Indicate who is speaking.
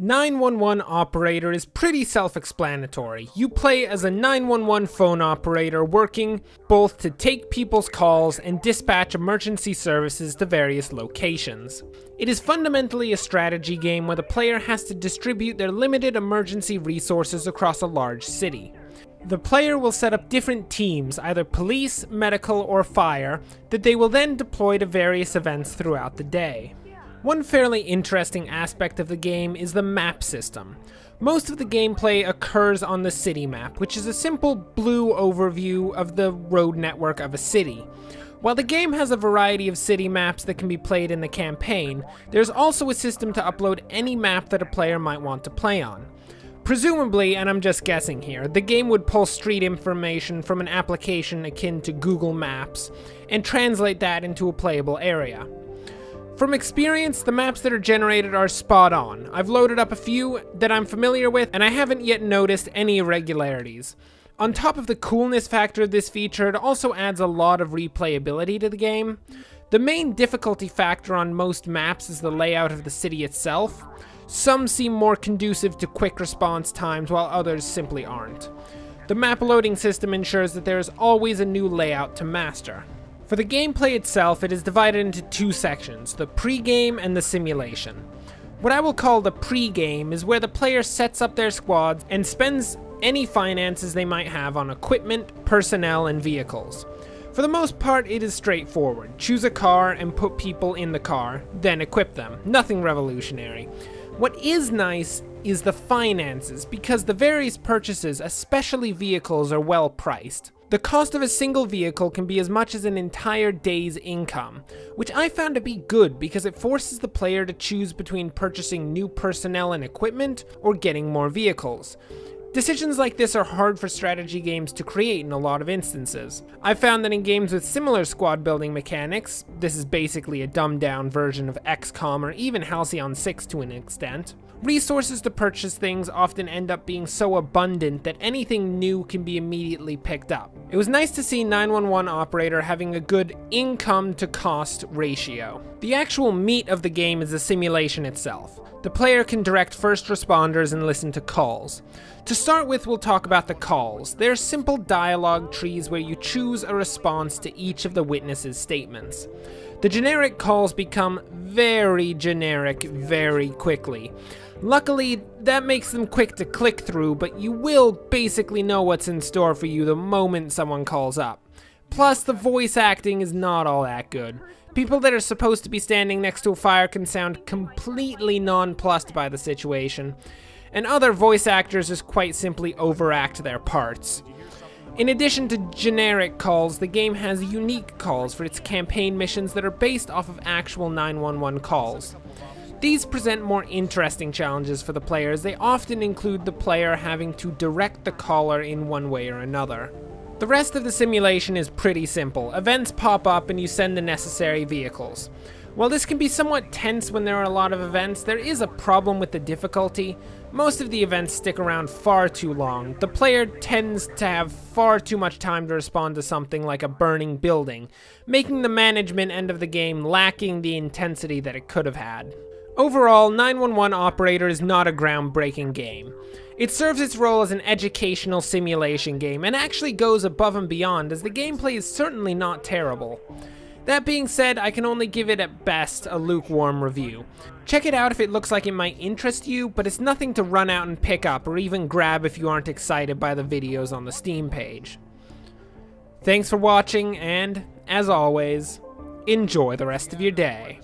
Speaker 1: 911 operator is pretty self-explanatory. You play as a 911 phone operator working both to take people's calls and dispatch emergency services to various locations. It is fundamentally a strategy game where the player has to distribute their limited emergency resources across a large city. The player will set up different teams, either police, medical, or fire, that they will then deploy to various events throughout the day. One fairly interesting aspect of the game is the map system. Most of the gameplay occurs on the city map, which is a simple blue overview of the road network of a city. While the game has a variety of city maps that can be played in the campaign, there's also a system to upload any map that a player might want to play on. Presumably, and I'm just guessing here, the game would pull street information from an application akin to Google Maps and translate that into a playable area. From experience, the maps that are generated are spot on. I've loaded up a few that I'm familiar with, and I haven't yet noticed any irregularities. On top of the coolness factor of this feature, it also adds a lot of replayability to the game. The main difficulty factor on most maps is the layout of the city itself. Some seem more conducive to quick response times, while others simply aren't. The map loading system ensures that there is always a new layout to master. For the gameplay itself, it is divided into two sections, the pre-game and the simulation. What I will call the pre-game is where the player sets up their squads and spends any finances they might have on equipment, personnel, and vehicles. For the most part, it is straightforward. Choose a car and put people in the car, then equip them. Nothing revolutionary. What is nice is the finances, because the various purchases, especially vehicles, are well priced. The cost of a single vehicle can be as much as an entire day's income, which I found to be good because it forces the player to choose between purchasing new personnel and equipment or getting more vehicles. Decisions like this are hard for strategy games to create in a lot of instances. I've found that in games with similar squad building mechanics, this is basically a dumbed down version of XCOM or even Halcyon 6 to an extent, resources to purchase things often end up being so abundant that anything new can be immediately picked up. It was nice to see 911 Operator having a good income to cost ratio. The actual meat of the game is the simulation itself. The player can direct first responders and listen to calls. To start with, we'll talk about the calls. They're simple dialogue trees where you choose a response to each of the witnesses' statements. The generic calls become very generic very quickly. Luckily, that makes them quick to click through, but you will basically know what's in store for you the moment someone calls up. Plus, the voice acting is not all that good. People that are supposed to be standing next to a fire can sound completely nonplussed by the situation, and other voice actors just quite simply overact their parts. In addition to generic calls, the game has unique calls for its campaign missions that are based off of actual 911 calls. These present more interesting challenges for the players. They often include the player having to direct the caller in one way or another. The rest of the simulation is pretty simple. Events pop up and you send the necessary vehicles. While this can be somewhat tense when there are a lot of events, there is a problem with the difficulty. Most of the events stick around far too long. The player tends to have far too much time to respond to something like a burning building, making the management end of the game lacking the intensity that it could have had. Overall, 911 Operator is not a groundbreaking game. It serves its role as an educational simulation game and actually goes above and beyond, as the gameplay is certainly not terrible. That being said, I can only give it at best a lukewarm review. Check it out if it looks like it might interest you, but it's nothing to run out and pick up or even grab if you aren't excited by the videos on the Steam page. Thanks for watching, and, as always, enjoy the rest of your day.